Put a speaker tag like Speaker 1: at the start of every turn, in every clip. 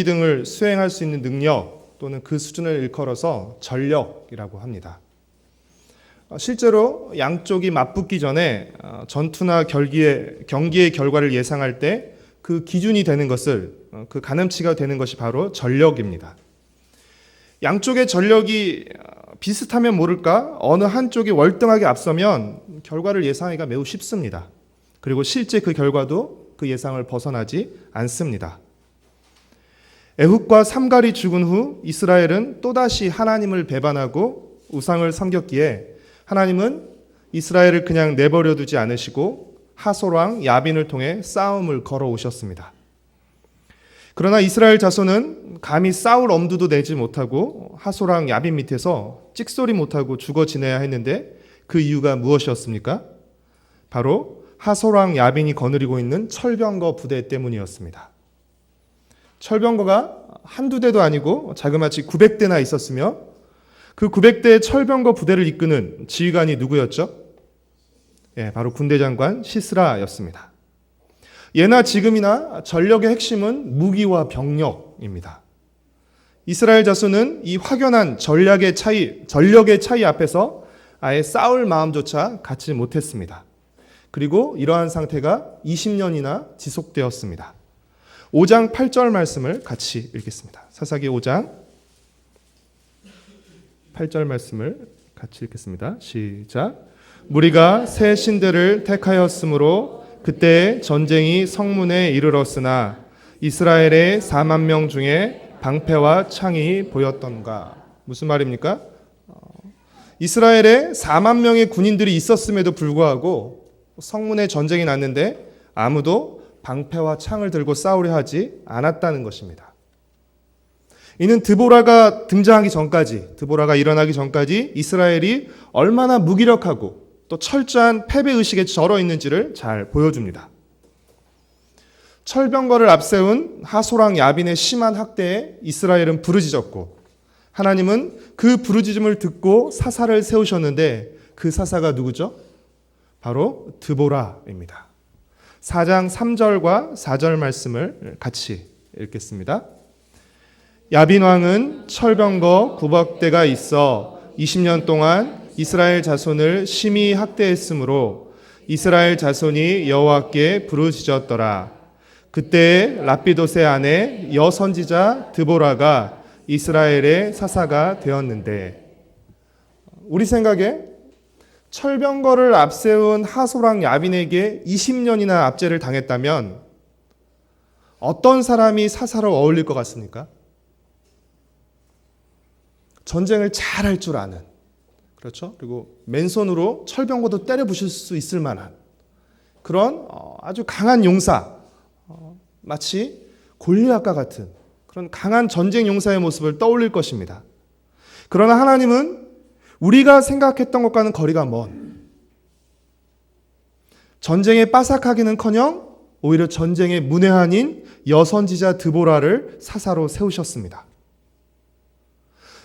Speaker 1: 등을 수행할 수 있는 능력 또는 그 수준을 일컬어서 전력이라고 합니다. 실제로 양쪽이 맞붙기 전에 전투나 경기의 결과를 예상할 때 그 기준이 되는 것을, 그 가늠치가 되는 것이 바로 전력입니다. 양쪽의 전력이 비슷하면 모를까 어느 한쪽이 월등하게 앞서면 결과를 예상하기가 매우 쉽습니다. 그리고 실제 그 결과도 그 예상을 벗어나지 않습니다. 에훗과 삼갈이 죽은 후 이스라엘은 또다시 하나님을 배반하고 우상을 섬겼기에 하나님은 이스라엘을 그냥 내버려 두지 않으시고 하솔왕 야빈을 통해 싸움을 걸어오셨습니다. 그러나 이스라엘 자손은 감히 싸울 엄두도 내지 못하고 하솔왕 야빈 밑에서 찍소리 못하고 죽어 지내야 했는데 그 이유가 무엇이었습니까? 바로 하솔왕 야빈이 거느리고 있는 철병거 부대 때문이었습니다. 철병거가 한두 대도 아니고 자그마치 900대나 있었으며 그 900대의 철병거 부대를 이끄는 지휘관이 누구였죠? 바로 군대장관 시스라였습니다. 예나 지금이나 전력의 핵심은 무기와 병력입니다. 이스라엘 자손은 이 확연한 전력의 차이 앞에서 아예 싸울 마음조차 갖지 못했습니다. 그리고 이러한 상태가 20년이나 지속되었습니다. 5장 8절 말씀을 같이 읽겠습니다. 사사기 5장 8절 말씀을 같이 읽겠습니다. 시작. 무리가 새 신대를 택하였으므로 그때 전쟁이 성문에 이르렀으나 이스라엘의 4만 명 중에 방패와 창이 보였던가. 무슨 말입니까? 이스라엘에 4만 명의 군인들이 있었음에도 불구하고 성문에 전쟁이 났는데 아무도 방패와 창을 들고 싸우려 하지 않았다는 것입니다. 이는 드보라가 일어나기 전까지 이스라엘이 얼마나 무기력하고 또 철저한 패배의식에 절어 있는지를 잘 보여줍니다. 철병거를 앞세운 하솔왕 야빈의 심한 학대에 이스라엘은 부르짖었고 하나님은 그 부르짖음을 듣고 사사를 세우셨는데 그 사사가 누구죠? 바로 드보라입니다. 4장 3절과 4절 말씀을 같이 읽겠습니다. 야빈 왕은 철병거 900대가 있어 20년 동안 이스라엘 자손을 심히 학대했으므로 이스라엘 자손이 여호와께 부르짖었더라. 그때 라피도세 아내 여선지자 드보라가 이스라엘의 사사가 되었는데, 우리 생각에 철병거를 앞세운 하솔왕 야빈에게 20년이나 압제를 당했다면 어떤 사람이 사사로 어울릴 것 같습니까? 전쟁을 잘 할 줄 아는, 그렇죠? 그리고 맨손으로 철병거도 때려 부실 수 있을 만한 그런 아주 강한 용사, 마치 골리앗과 같은 그런 강한 전쟁 용사의 모습을 떠올릴 것입니다. 그러나 하나님은 우리가 생각했던 것과는 거리가 먼, 전쟁에 빠삭하기는커녕 오히려 전쟁의 문외한인 여선지자 드보라를 사사로 세우셨습니다.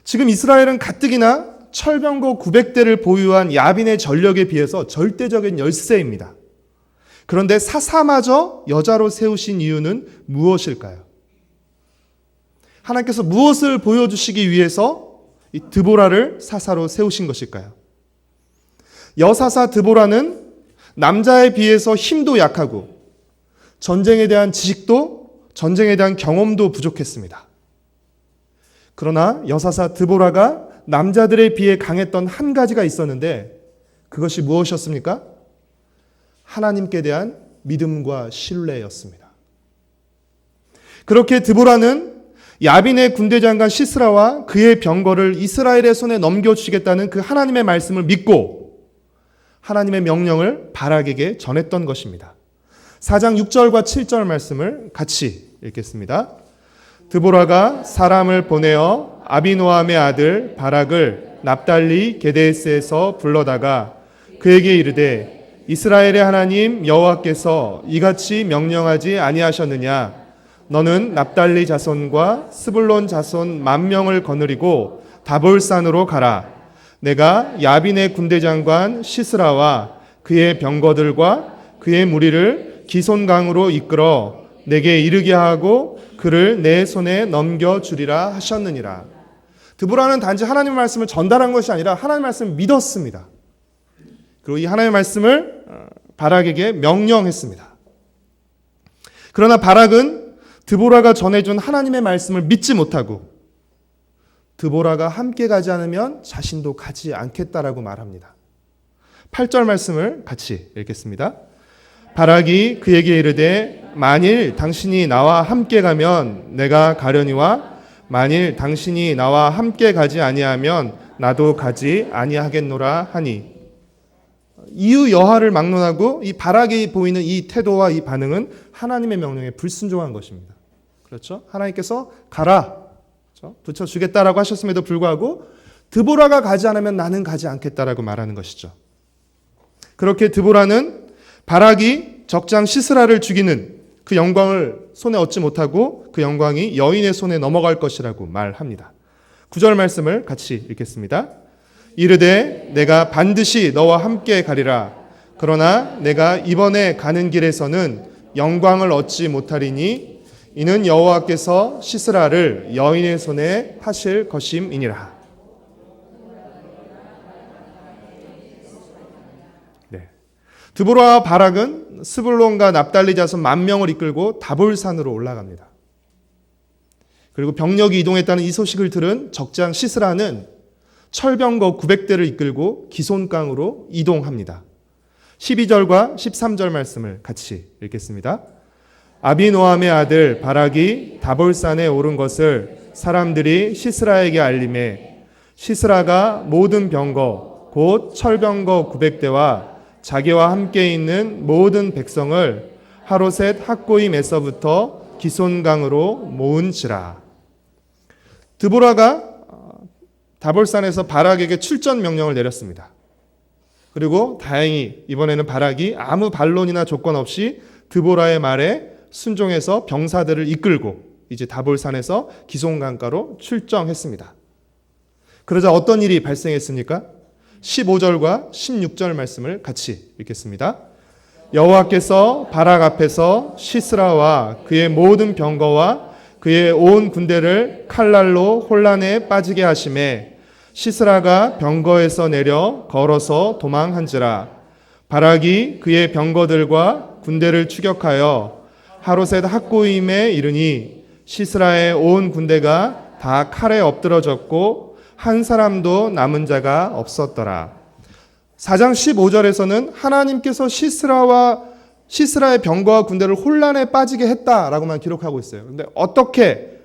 Speaker 1: 지금 이스라엘은 가뜩이나 철병거 900대를 보유한 야빈의 전력에 비해서 절대적인 열세입니다. 그런데 사사마저 여자로 세우신 이유는 무엇일까요? 하나님께서 무엇을 보여주시기 위해서 이 드보라를 사사로 세우신 것일까요? 여사사 드보라는 남자에 비해서 힘도 약하고 전쟁에 대한 지식도, 전쟁에 대한 경험도 부족했습니다. 그러나 여사사 드보라가 남자들에 비해 강했던 한 가지가 있었는데 그것이 무엇이었습니까? 하나님께 대한 믿음과 신뢰였습니다. 그렇게 드보라는 야빈의 군대장관 시스라와 그의 병거를 이스라엘의 손에 넘겨주시겠다는 그 하나님의 말씀을 믿고 하나님의 명령을 바락에게 전했던 것입니다. 4장 6절과 7절 말씀을 같이 읽겠습니다. 드보라가 사람을 보내어 아비노함의 아들 바락을 납달리 게데스에서 불러다가 그에게 이르되 이스라엘의 하나님 여호와께서 이같이 명령하지 아니하셨느냐? 너는 납달리 자손과 스불론 자손 10,000명을 거느리고 다볼산으로 가라. 내가 야빈의 군대장관 시스라와 그의 병거들과 그의 무리를 기손강으로 이끌어 내게 이르게 하고 그를 내 손에 넘겨주리라 하셨느니라. 드보라는 단지 하나님의 말씀을 전달한 것이 아니라 하나님의 말씀을 믿었습니다. 그리고 이 하나님의 말씀을 바락에게 명령했습니다. 그러나 바락은 드보라가 전해준 하나님의 말씀을 믿지 못하고 드보라가 함께 가지 않으면 자신도 가지 않겠다라고 말합니다. 8절 말씀을 같이 읽겠습니다. 바락이 그에게 이르되 만일 당신이 나와 함께 가면 내가 가려니와 만일 당신이 나와 함께 가지 아니하면 나도 가지 아니하겠노라 하니. 이유 여하를 막론하고 이 바락이 보이는 이 태도와 이 반응은 하나님의 명령에 불순종한 것입니다. 그렇죠? 하나님께서 가라, 그렇죠? 붙여주겠다라고 하셨음에도 불구하고 드보라가 가지 않으면 나는 가지 않겠다라고 말하는 것이죠. 그렇게 드보라는 바락이 적장 시스라를 죽이는 그 영광을 손에 얻지 못하고 그 영광이 여인의 손에 넘어갈 것이라고 말합니다. 9절 말씀을 같이 읽겠습니다. 이르되 내가 반드시 너와 함께 가리라. 그러나 내가 이번에 가는 길에서는 영광을 얻지 못하리니 이는 여호와께서 시스라를 여인의 손에 하실 것임이니라. 드보라와 바락은 스불론과 납달리 자손 10,000명을 이끌고 다볼산으로 올라갑니다. 그리고 병력이 이동했다는 이 소식을 들은 적장 시스라는 철병거 900대를 이끌고 기손강으로 이동합니다. 12절과 13절 말씀을 같이 읽겠습니다. 아비노함의 아들 바락이 다볼산에 오른 것을 사람들이 시스라에게 알림해 시스라가 모든 병거 곧 철병거 900대와 자기와 함께 있는 모든 백성을 하로셋 학고임에서부터 기손강으로 모은지라. 드보라가 다볼산에서 바락에게 출전 명령을 내렸습니다. 그리고 다행히 이번에는 바락이 아무 반론이나 조건 없이 드보라의 말에 순종해서 병사들을 이끌고 이제 다볼산에서 기손강가로 출정했습니다. 그러자 어떤 일이 발생했습니까? 15절과 16절 말씀을 같이 읽겠습니다. 여호와께서 바락 앞에서 시스라와 그의 모든 병거와 그의 온 군대를 칼날로 혼란에 빠지게 하심에 시스라가 병거에서 내려 걸어서 도망한지라. 바락이 그의 병거들과 군대를 추격하여 하로셋 학고임에 이르니 시스라의 온 군대가 다 칼에 엎드러졌고 한 사람도 남은 자가 없었더라. 4장 15절에서는 하나님께서 시스라의 병거와 군대를 혼란에 빠지게 했다라고만 기록하고 있어요. 그런데 어떻게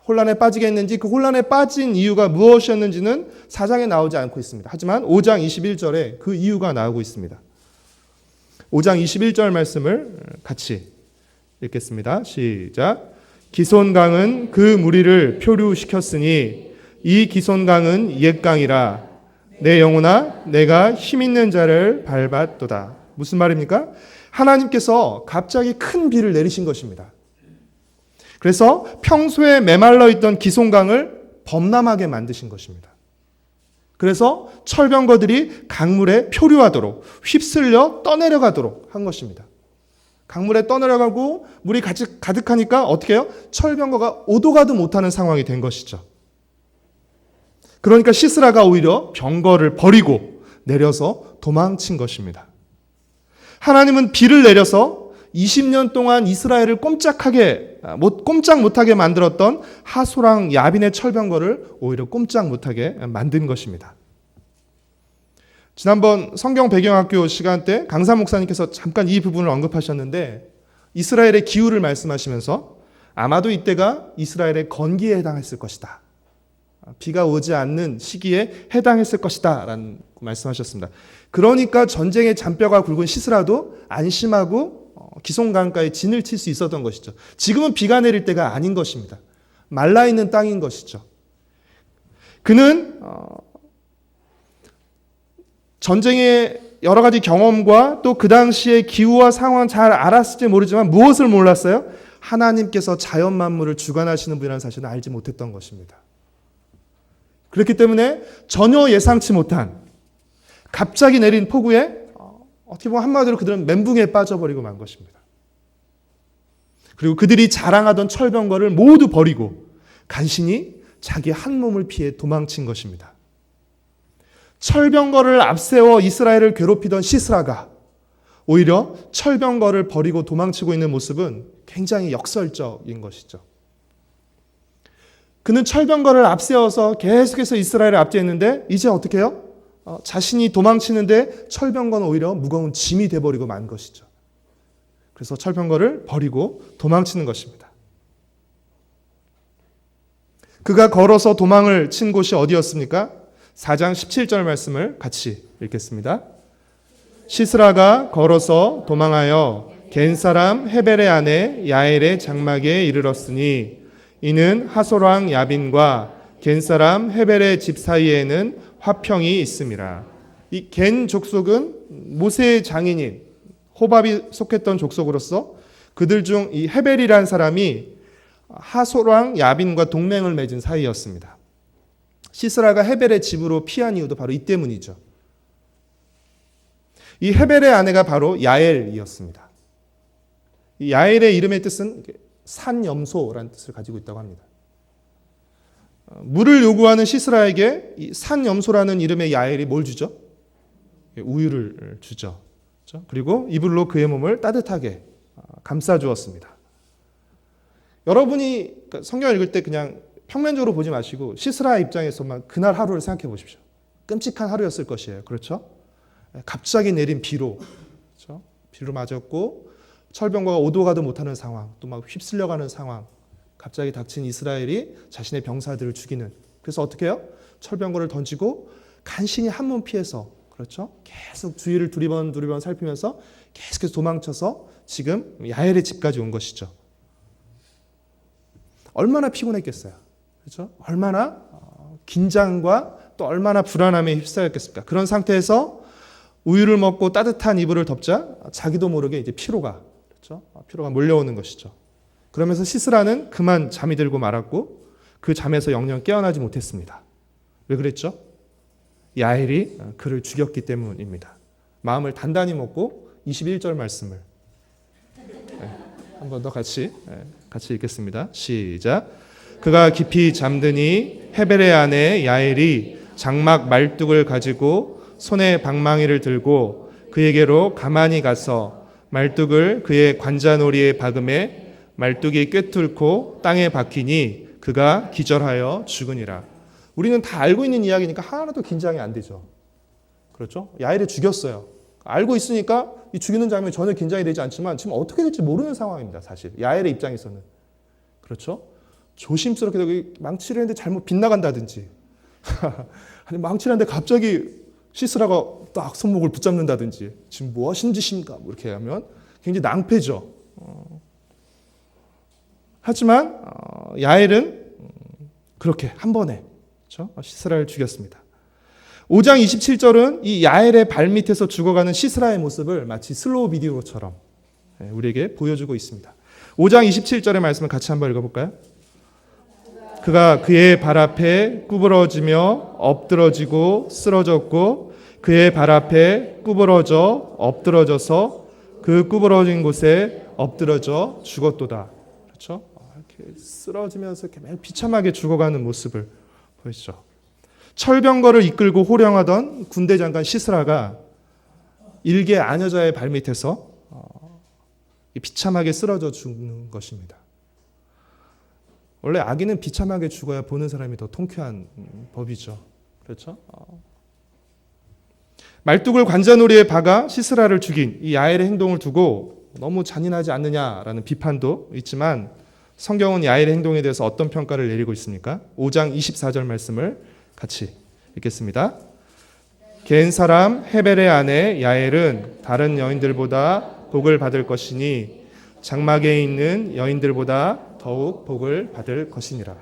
Speaker 1: 혼란에 빠지게 했는지, 그 혼란에 빠진 이유가 무엇이었는지는 4장에 나오지 않고 있습니다. 하지만 5장 21절에 그 이유가 나오고 있습니다. 5장 21절 말씀을 같이 읽겠습니다. 시작. 기손강은 그 무리를 표류시켰으니 이 기손강은 옛강이라. 내 영혼아 내가 힘있는 자를 밟았도다. 무슨 말입니까? 하나님께서 갑자기 큰 비를 내리신 것입니다. 그래서 평소에 메말라 있던 기손강을 범람하게 만드신 것입니다. 그래서 철병거들이 강물에 표류하도록 휩쓸려 떠내려가도록 한 것입니다. 강물에 떠내려가고 물이 가득하니까 어떻게 해요? 철병거가 오도 가도 못하는 상황이 된 것이죠. 그러니까 시스라가 오히려 병거를 버리고 내려서 도망친 것입니다. 하나님은 비를 내려서 20년 동안 이스라엘을 꼼짝 못하게 만들었던 하소랑 야빈의 철병거를 오히려 꼼짝 못하게 만든 것입니다. 지난번 성경 배경학교 시간 때 강사 목사님께서 잠깐 이 부분을 언급하셨는데 이스라엘의 기후를 말씀하시면서 아마도 이때가 이스라엘의 건기에 해당했을 것이다. 비가 오지 않는 시기에 해당했을 것이다 라는 말씀하셨습니다. 그러니까 전쟁의 잔뼈가 굵은 시스라도 안심하고 기손강가에 진을 칠 수 있었던 것이죠. 지금은 비가 내릴 때가 아닌 것입니다. 말라있는 땅인 것이죠. 그는 전쟁의 여러 가지 경험과 또 그 당시의 기후와 상황 잘 알았을지 모르지만 무엇을 몰랐어요? 하나님께서 자연 만물을 주관하시는 분이라는 사실을 알지 못했던 것입니다. 그렇기 때문에 전혀 예상치 못한 갑자기 내린 폭우에 어떻게 보면 한마디로 그들은 멘붕에 빠져버리고 만 것입니다. 그리고 그들이 자랑하던 철병거를 모두 버리고 간신히 자기 한 몸을 피해 도망친 것입니다. 철병거를 앞세워 이스라엘을 괴롭히던 시스라가 오히려 철병거를 버리고 도망치고 있는 모습은 굉장히 역설적인 것이죠. 그는 철병거를 앞세워서 계속해서 이스라엘을 압제했는데 이제 어떻게 해요? 자신이 도망치는데 철병거는 오히려 무거운 짐이 돼버리고 만 것이죠. 그래서 철병거를 버리고 도망치는 것입니다. 그가 걸어서 도망을 친 곳이 어디였습니까? 4장 17절 말씀을 같이 읽겠습니다. 시스라가 걸어서 도망하여 겐 사람 헤벨의 아내 야엘의 장막에 이르렀으니 이는 하솔왕 야빈과 겐 사람 헤벨의 집 사이에는 화평이 있음이라. 이 겐 족속은 모세의 장인인 호밥이 속했던 족속으로서 그들 중 이 헤벨이라는 사람이 하솔왕 야빈과 동맹을 맺은 사이였습니다. 시스라가 헤벨의 집으로 피한 이유도 바로 이 때문이죠. 이 헤벨의 아내가 바로 야엘이었습니다. 이 야엘의 이름의 뜻은 산염소라는 뜻을 가지고 있다고 합니다. 물을 요구하는 시스라에게 이 산염소라는 이름의 야엘이 뭘 주죠? 우유를 주죠. 그리고 이불로 그의 몸을 따뜻하게 감싸주었습니다. 여러분이 성경을 읽을 때 그냥 평면적으로 보지 마시고 시스라의 입장에서만 그날 하루를 생각해 보십시오. 끔찍한 하루였을 것이에요. 그렇죠? 갑자기 내린 비로, 그렇죠? 비로 맞았고 철병거가 오도 가도 못하는 상황, 또 막 휩쓸려가는 상황, 갑자기 닥친 이스라엘이 자신의 병사들을 죽이는. 그래서 어떻게 해요? 철병거를 던지고 간신히 한 몸 피해서, 그렇죠? 계속 주위를 두리번 살피면서 계속해서 도망쳐서 지금 야엘의 집까지 온 것이죠. 얼마나 피곤했겠어요. 그렇죠? 얼마나 긴장과 또 얼마나 불안함에 휩싸였겠습니까? 그런 상태에서 우유를 먹고 따뜻한 이불을 덮자 자기도 모르게 이제 피로가, 그렇죠? 피로가 몰려오는 것이죠. 그러면서 시스라는 그만 잠이 들고 말았고 그 잠에서 영영 깨어나지 못했습니다. 왜 그랬죠? 야엘이 그를 죽였기 때문입니다. 마음을 단단히 먹고 21절 말씀을 한 번 더 같이 읽겠습니다. 시작. 그가 깊이 잠드니 헤벨의 아내 야엘이 장막 말뚝을 가지고 손에 방망이를 들고 그에게로 가만히 가서 말뚝을 그의 관자놀이에 박음에 말뚝이 꿰뚫고 땅에 박히니 그가 기절하여 죽으니라. 우리는 다 알고 있는 이야기니까 하나도 긴장이 안 되죠. 그렇죠? 야엘을 죽였어요. 알고 있으니까 이 죽이는 장면이 전혀 긴장이 되지 않지만 지금 어떻게 될지 모르는 상황입니다. 사실 야엘의 입장에서는. 그렇죠? 조심스럽게 망치를 했는데 잘못 빗나간다든지 아니 망치를 했는데 갑자기 시스라가 딱 손목을 붙잡는다든지 지금 뭐 하신 짓인가 이렇게 하면 굉장히 낭패죠. 하지만 야엘은 그렇게 한 번에, 그렇죠? 시스라를 죽였습니다. 5장 27절은 이 야엘의 발밑에서 죽어가는 시스라의 모습을 마치 슬로우 비디오처럼 우리에게 보여주고 있습니다. 5장 27절의 말씀을 같이 한번 읽어볼까요? 그가 그의 발 앞에 구부러지며 엎드러지고 쓰러졌고 그의 발 앞에 구부러져 엎드러져서 그 구부러진 곳에 엎드러져 죽었도다. 그렇죠? 이렇게 쓰러지면서 이렇게 매우 비참하게 죽어가는 모습을 보이죠. 철병거를 이끌고 호령하던 군대 장관 시스라가 일개 아녀자의 발밑에서 비참하게 쓰러져 죽는 것입니다. 원래 아기는 비참하게 죽어야 보는 사람이 더 통쾌한 법이죠. 그렇죠? 말뚝을 관자놀이에 박아 시스라를 죽인 이 야엘의 행동을 두고 너무 잔인하지 않느냐라는 비판도 있지만 성경은 야엘의 행동에 대해서 어떤 평가를 내리고 있습니까? 5장 24절 말씀을 같이 읽겠습니다. 겐 사람 헤벨의 아내 야엘은 다른 여인들보다 복을 받을 것이니 장막에 있는 여인들보다 더욱 복을 받을 것이니라.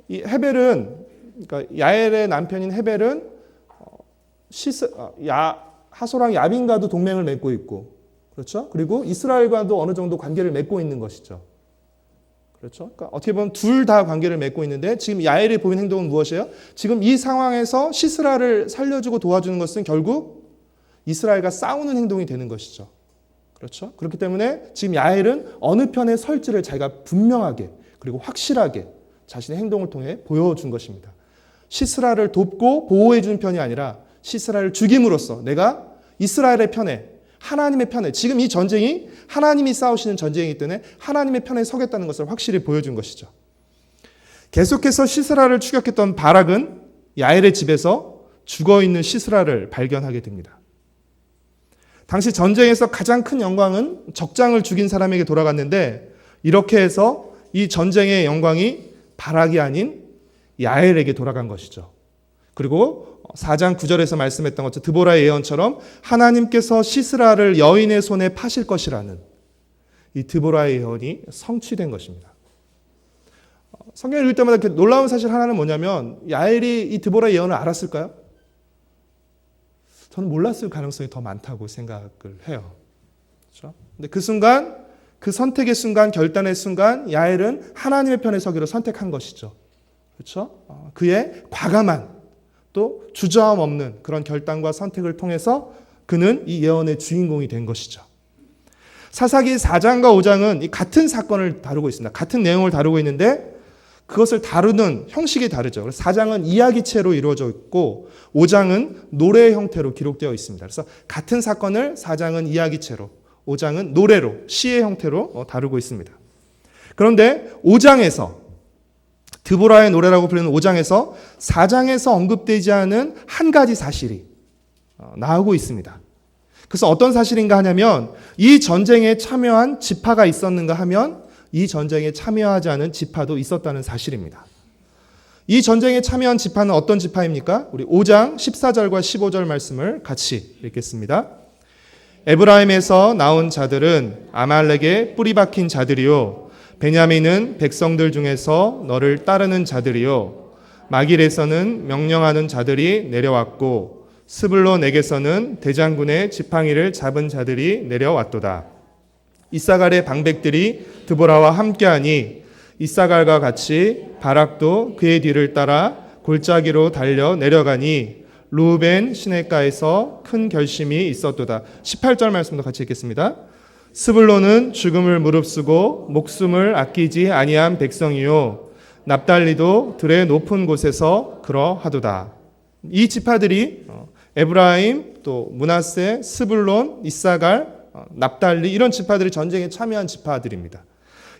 Speaker 1: 이 헤벨은, 그러니까 야엘의 남편인 헤벨은 하솔왕 야빈과도 동맹을 맺고 있고, 그렇죠? 그리고 이스라엘과도 어느 정도 관계를 맺고 있는 것이죠. 그렇죠? 그러니까 어떻게 보면 둘 다 관계를 맺고 있는데 지금 야엘이 보인 행동은 무엇이에요? 지금 이 상황에서 시스라를 살려주고 도와주는 것은 결국 이스라엘과 싸우는 행동이 되는 것이죠. 그렇죠? 그렇기 때문에 지금 야엘은 어느 편에 설지를 자기가 분명하게 그리고 확실하게 자신의 행동을 통해 보여준 것입니다. 시스라를 돕고 보호해 주는 편이 아니라 시스라를 죽임으로써 내가 이스라엘의 편에, 하나님의 편에, 지금 이 전쟁이 하나님이 싸우시는 전쟁이기 때문에 하나님의 편에 서겠다는 것을 확실히 보여준 것이죠. 계속해서 시스라를 추격했던 바락은 야엘의 집에서 죽어있는 시스라를 발견하게 됩니다. 당시 전쟁에서 가장 큰 영광은 적장을 죽인 사람에게 돌아갔는데 이렇게 해서 이 전쟁의 영광이 바락이 아닌 야엘에게 돌아간 것이죠. 그리고 4장 9절에서 말씀했던 것처럼 드보라의 예언처럼 하나님께서 시스라를 여인의 손에 파실 것이라는 이 드보라의 예언이 성취된 것입니다. 성경을 읽을 때마다 이렇게 놀라운 사실 하나는 뭐냐면 야엘이 이 드보라의 예언을 알았을까요? 저는 몰랐을 가능성이 더 많다고 생각을 해요. 그렇죠? 근데 그 순간, 그 선택의 순간, 결단의 순간 야엘은 하나님의 편에 서기로 선택한 것이죠. 그렇죠? 그의 과감한 또 주저함 없는 그런 결단과 선택을 통해서 그는 이 예언의 주인공이 된 것이죠. 사사기 4장과 5장은 이 같은 사건을 다루고 있습니다. 같은 내용을 다루고 있는데 그것을 다루는 형식이 다르죠. 그래서 4장은 이야기체로 이루어져 있고 5장은 노래 형태로 기록되어 있습니다. 그래서 같은 사건을 4장은 이야기체로, 5장은 노래로, 시의 형태로 다루고 있습니다. 그런데 5장에서 드보라의 노래라고 불리는 5장에서 4장에서 언급되지 않은 한 가지 사실이 나오고 있습니다. 그래서 어떤 사실인가 하냐면 이 전쟁에 참여한 지파가 있었는가 하면 이 전쟁에 참여하지 않은 지파도 있었다는 사실입니다. 이 전쟁에 참여한 지파는 어떤 지파입니까? 우리 5장 14절과 15절 말씀을 같이 읽겠습니다. 에브라임에서 나온 자들은 아말렉의 뿌리 박힌 자들이요 베냐민은 백성들 중에서 너를 따르는 자들이요 마길에서는 명령하는 자들이 내려왔고 스불론에게서는 대장군의 지팡이를 잡은 자들이 내려왔도다. 이사갈의 방백들이 드보라와 함께하니 이사갈과 같이 바락도 그의 뒤를 따라 골짜기로 달려 내려가니 루벤 시내가에서 큰 결심이 있었도다. 18절 말씀도 같이 읽겠습니다. 스불론은 죽음을 무릅쓰고 목숨을 아끼지 아니한 백성이요 납달리도 들의 높은 곳에서 그러하도다. 이 지파들이 에브라임, 또 므낫세, 스불론, 이사갈, 납달리 이런 지파들이 전쟁에 참여한 지파들입니다.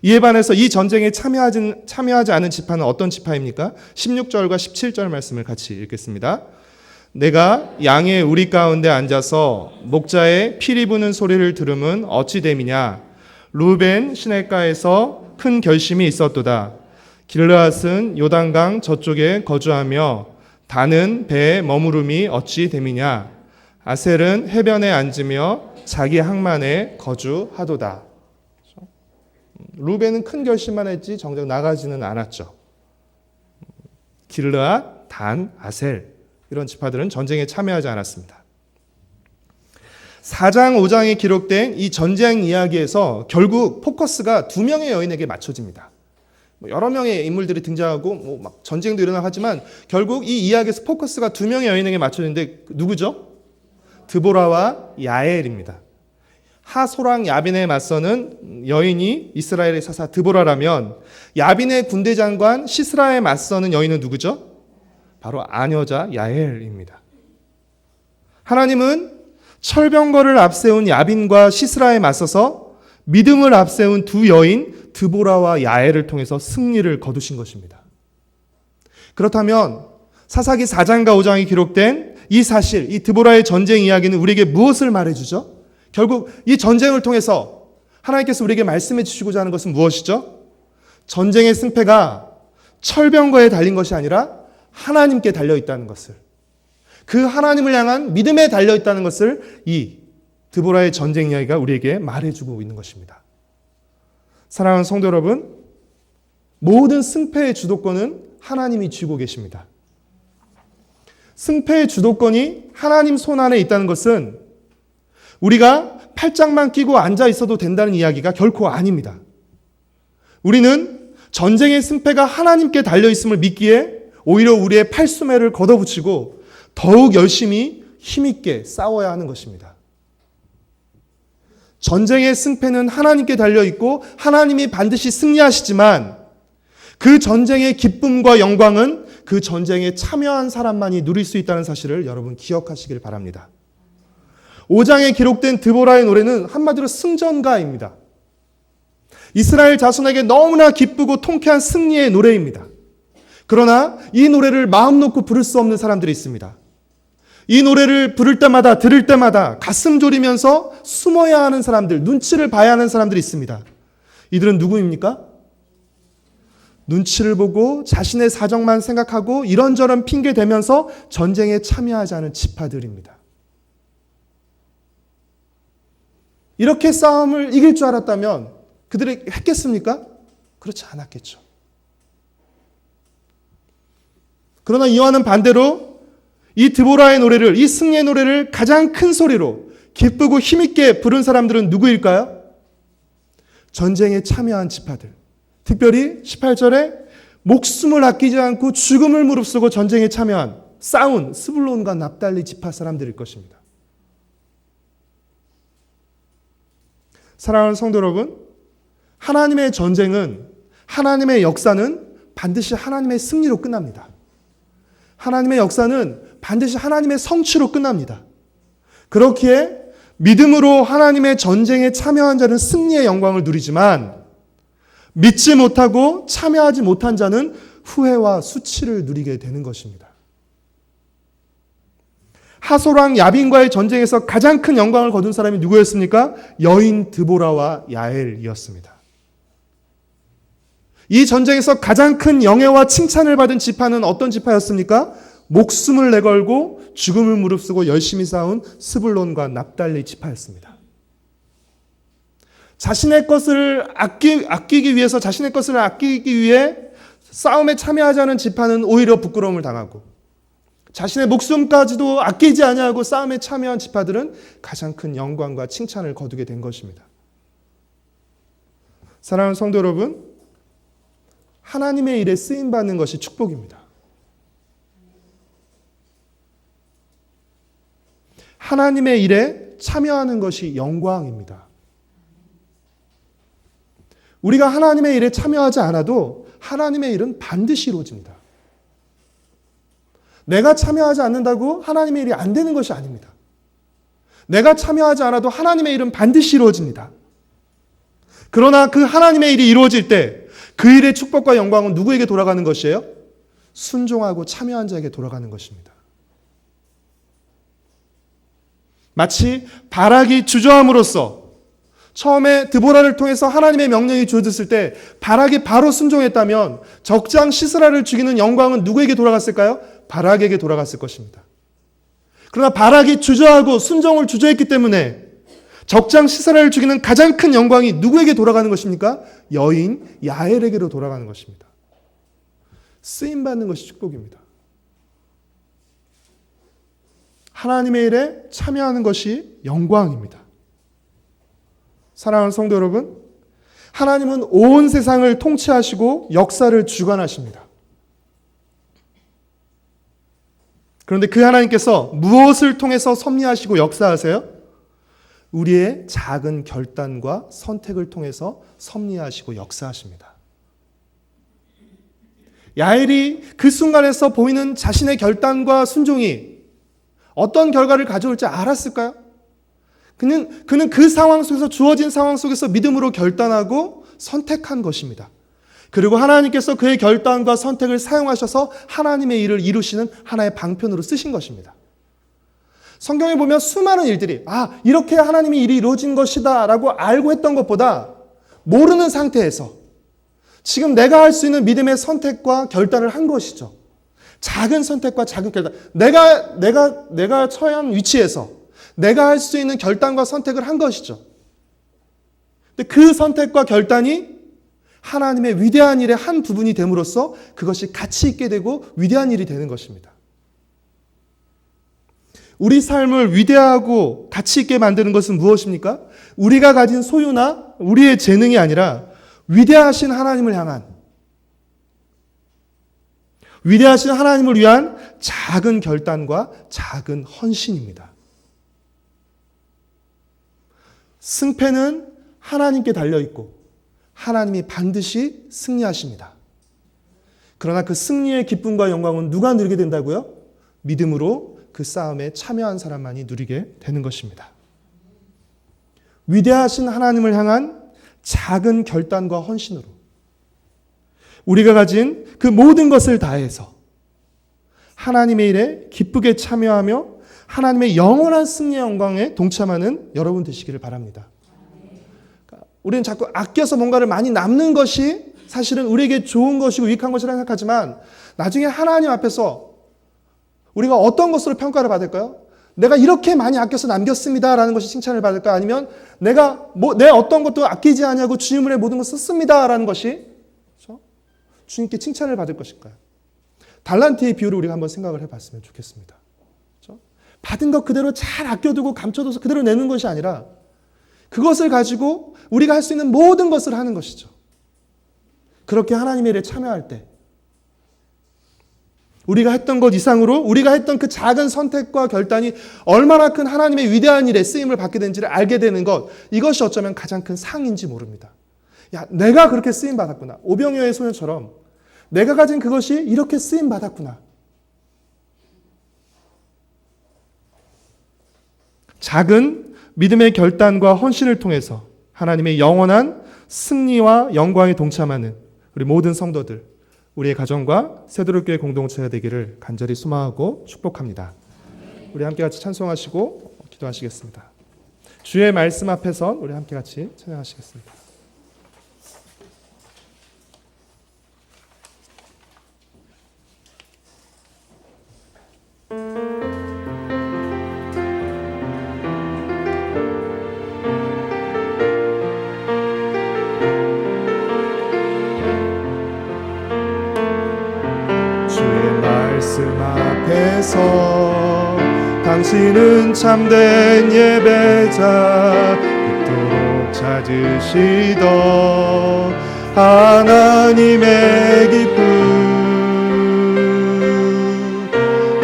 Speaker 1: 이에 반해서 이 전쟁에 참여하지 않은 지파는 어떤 지파입니까? 16절과 17절 말씀을 같이 읽겠습니다. 내가 양의 우리 가운데 앉아서 목자의 피리 부는 소리를 들음은 어찌 됨이냐. 루벤 시내가에서 큰 결심이 있었도다. 길르앗은 요단강 저쪽에 거주하며 단은 배에 머무름이 어찌 됨이냐. 아셀은 해변에 앉으며 자기 항만에 거주하도다. 루벤은 큰 결심만 했지 정작 나가지는 않았죠. 길르앗, 단, 아셀 이런 지파들은 전쟁에 참여하지 않았습니다. 4장, 5장에 기록된 이 전쟁 이야기에서 결국 포커스가 두 명의 여인에게 맞춰집니다. 여러 명의 인물들이 등장하고 막 전쟁도 일어나고 하지만 결국 이 이야기에서 포커스가 두 명의 여인에게 맞춰지는데 누구죠? 드보라와 야엘입니다. 하소랑 야빈에 맞서는 여인이 이스라엘의 사사 드보라라면 야빈의 군대 장관 시스라에 맞서는 여인은 누구죠? 바로 아녀자 야엘입니다. 하나님은 철병거를 앞세운 야빈과 시스라에 맞서서 믿음을 앞세운 두 여인 드보라와 야엘을 통해서 승리를 거두신 것입니다. 그렇다면 사사기 4장과 5장에 기록된 이 사실, 이 드보라의 전쟁 이야기는 우리에게 무엇을 말해주죠? 결국 이 전쟁을 통해서 하나님께서 우리에게 말씀해 주시고자 하는 것은 무엇이죠? 전쟁의 승패가 철병거에 달린 것이 아니라 하나님께 달려있다는 것을, 그 하나님을 향한 믿음에 달려있다는 것을 이 드보라의 전쟁 이야기가 우리에게 말해주고 있는 것입니다. 사랑하는 성도 여러분, 모든 승패의 주도권은 하나님이 쥐고 계십니다. 승패의 주도권이 하나님 손 안에 있다는 것은 우리가 팔짱만 끼고 앉아 있어도 된다는 이야기가 결코 아닙니다. 우리는 전쟁의 승패가 하나님께 달려있음을 믿기에 오히려 우리의 팔수매를 걷어붙이고 더욱 열심히 힘있게 싸워야 하는 것입니다. 전쟁의 승패는 하나님께 달려있고 하나님이 반드시 승리하시지만 그 전쟁의 기쁨과 영광은 그 전쟁에 참여한 사람만이 누릴 수 있다는 사실을 여러분 기억하시길 바랍니다. 5장에 기록된 드보라의 노래는 한마디로 승전가입니다. 이스라엘 자손에게 너무나 기쁘고 통쾌한 승리의 노래입니다. 그러나 이 노래를 마음 놓고 부를 수 없는 사람들이 있습니다. 이 노래를 부를 때마다 들을 때마다 가슴 졸이면서 숨어야 하는 사람들, 눈치를 봐야 하는 사람들이 있습니다. 이들은 누구입니까? 눈치를 보고 자신의 사정만 생각하고 이런저런 핑계 대면서 전쟁에 참여하지 않은 지파들입니다. 이렇게 싸움을 이길 줄 알았다면 그들이 했겠습니까? 그렇지 않았겠죠. 그러나 이와는 반대로 이 드보라의 노래를, 이 승리의 노래를 가장 큰 소리로 기쁘고 힘있게 부른 사람들은 누구일까요? 전쟁에 참여한 지파들. 특별히 18절에 목숨을 아끼지 않고 죽음을 무릅쓰고 전쟁에 참여한 싸운 스불론과 납달리 지파 사람들일 것입니다. 사랑하는 성도 여러분, 하나님의 전쟁은, 하나님의 역사는 반드시 하나님의 승리로 끝납니다. 하나님의 역사는 반드시 하나님의 성취로 끝납니다. 그렇기에 믿음으로 하나님의 전쟁에 참여한 자는 승리의 영광을 누리지만 믿지 못하고 참여하지 못한 자는 후회와 수치를 누리게 되는 것입니다. 하솔왕 야빈과의 전쟁에서 가장 큰 영광을 거둔 사람이 누구였습니까? 여인 드보라와 야엘이었습니다. 이 전쟁에서 가장 큰 영예와 칭찬을 받은 지파는 어떤 지파였습니까? 목숨을 내걸고 죽음을 무릅쓰고 열심히 싸운 스불론과 납달리 지파였습니다. 자신의 것을 아끼기 위해서, 자신의 것을 아끼기 위해 싸움에 참여하지 않은 지파는 오히려 부끄러움을 당하고, 자신의 목숨까지도 아끼지 아니하고 싸움에 참여한 지파들은 가장 큰 영광과 칭찬을 거두게 된 것입니다. 사랑하는 성도 여러분, 하나님의 일에 쓰임받는 것이 축복입니다. 하나님의 일에 참여하는 것이 영광입니다. 우리가 하나님의 일에 참여하지 않아도 하나님의 일은 반드시 이루어집니다. 내가 참여하지 않는다고 하나님의 일이 안 되는 것이 아닙니다. 내가 참여하지 않아도 하나님의 일은 반드시 이루어집니다. 그러나 그 하나님의 일이 이루어질 때 그 일의 축복과 영광은 누구에게 돌아가는 것이에요? 순종하고 참여한 자에게 돌아가는 것입니다. 마치 바락이 주저함으로써 처음에 드보라를 통해서 하나님의 명령이 주어졌을 때 바락이 바로 순종했다면 적장 시스라를 죽이는 영광은 누구에게 돌아갔을까요? 바락에게 돌아갔을 것입니다. 그러나 바락이 주저하고 순종을 주저했기 때문에 적장 시스라를 죽이는 가장 큰 영광이 누구에게 돌아가는 것입니까? 여인 야엘에게로 돌아가는 것입니다. 쓰임받는 것이 축복입니다. 하나님의 일에 참여하는 것이 영광입니다. 사랑하는 성도 여러분, 하나님은 온 세상을 통치하시고 역사를 주관하십니다. 그런데 그 하나님께서 무엇을 통해서 섭리하시고 역사하세요? 우리의 작은 결단과 선택을 통해서 섭리하시고 역사하십니다. 야엘이 그 순간에서 보이는 자신의 결단과 순종이 어떤 결과를 가져올지 알았을까요? 그는 그 상황 속에서, 주어진 상황 속에서 믿음으로 결단하고 선택한 것입니다. 그리고 하나님께서 그의 결단과 선택을 사용하셔서 하나님의 일을 이루시는 하나의 방편으로 쓰신 것입니다. 성경에 보면 수많은 일들이 이렇게 하나님의 일이 이루어진 것이다 라고 알고 했던 것보다 모르는 상태에서 지금 내가 할 수 있는 믿음의 선택과 결단을 한 것이죠. 작은 선택과 작은 결단. 내가 처한 위치에서 내가 할 수 있는 결단과 선택을 한 것이죠. 근데 그 선택과 결단이 하나님의 위대한 일의 한 부분이 됨으로써 그것이 가치 있게 되고 위대한 일이 되는 것입니다. 우리 삶을 위대하고 가치 있게 만드는 것은 무엇입니까? 우리가 가진 소유나 우리의 재능이 아니라 위대하신 하나님을 향한, 위대하신 하나님을 위한 작은 결단과 작은 헌신입니다. 승패는 하나님께 달려있고 하나님이 반드시 승리하십니다. 그러나 그 승리의 기쁨과 영광은 누가 누리게 된다고요? 믿음으로 그 싸움에 참여한 사람만이 누리게 되는 것입니다. 위대하신 하나님을 향한 작은 결단과 헌신으로 우리가 가진 그 모든 것을 다해서 하나님의 일에 기쁘게 참여하며 하나님의 영원한 승리의 영광에 동참하는 여러분 되시기를 바랍니다. 우리는 자꾸 아껴서 뭔가를 많이 남는 것이 사실은 우리에게 좋은 것이고 유익한 것이라 생각하지만 나중에 하나님 앞에서 우리가 어떤 것으로 평가를 받을까요? 내가 이렇게 많이 아껴서 남겼습니다라는 것이 칭찬을 받을까? 아니면 내가 내 어떤 것도 아끼지 않냐고 주님의 모든 것을 썼습니다라는 것이 그렇죠? 주님께 칭찬을 받을 것일까요? 달란트의 비유를 우리가 한번 생각을 해봤으면 좋겠습니다. 그렇죠? 받은 것 그대로 잘 아껴두고 감춰둬서 그대로 내는 것이 아니라 그것을 가지고 우리가 할 수 있는 모든 것을 하는 것이죠. 그렇게 하나님의 일에 참여할 때 우리가 했던 것 이상으로 우리가 했던 그 작은 선택과 결단이 얼마나 큰 하나님의 위대한 일에 쓰임을 받게 된지를 알게 되는 것, 이것이 어쩌면 가장 큰 상인지 모릅니다. 야, 내가 그렇게 쓰임 받았구나. 오병이어의 소년처럼 내가 가진 그것이 이렇게 쓰임 받았구나. 작은 믿음의 결단과 헌신을 통해서 하나님의 영원한 승리와 영광에 동참하는 우리 모든 성도들, 우리의 가정과 새도록교회 공동체가 되기를 간절히 소망하고 축복합니다. 우리 함께 같이 찬송하시고 기도하시겠습니다. 주의 말씀 앞에서 우리 함께 같이 찬양하시겠습니다. 말씀 앞에서 당신은 참된 예배자 그토록 찾으시던 하나님의 기쁨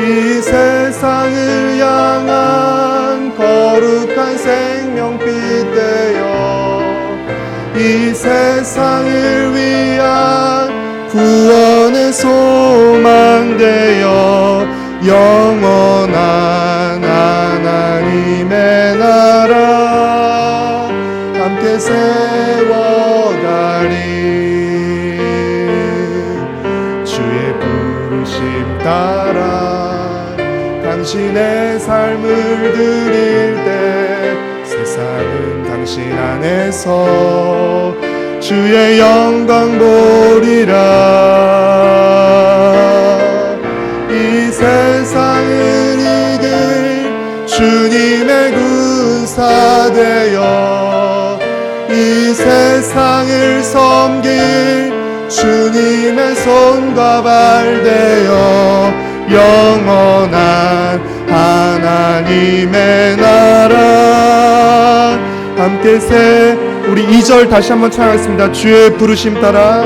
Speaker 1: 이 세상을 향한 거룩한 생명빛 되어 이 세상을 위한 구원의 소망 되어 영원한 하나님의 나라 함께 세워가리 주의 부르심 따라 당신의 삶을 드릴 때 세상은 당신 안에서 주의 영광 보리라 이 세상을 이길 주님의 군사 되어 이 세상을 섬길 주님의 손과 발 되어 영원한 하나님의 나라 함께 우리 2절 다시 한번 찬양하겠습니다. 주의 부르심 따라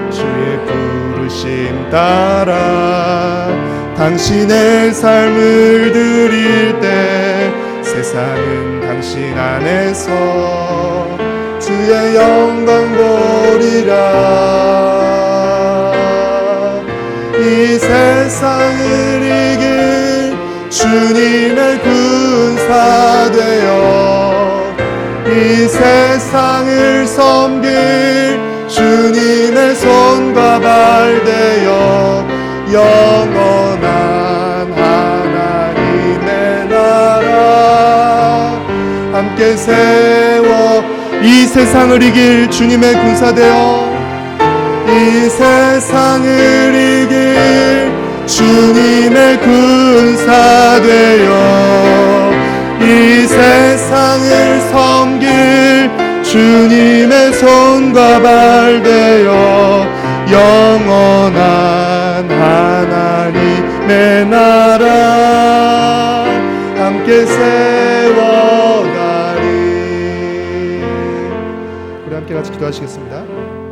Speaker 1: 주의 부르심 따라 당신의 삶을 드릴 때 세상은 당신 안에서 주의 영광 보리라 이 세상을 이길 주님의 군사 되어 이 세상을 섬길 주님의 손과 발 되어 영원한 하나님의 나라 함께 세워 이 세상을 이길 주님의 군사 되어 이 세상을 이길 주님의 군사 되어 이 세상을 섬길 주님의 손과 발 되어 영원한 하나님의 나라 함께 세워가리 우리 함께 같이 기도하시겠습니다.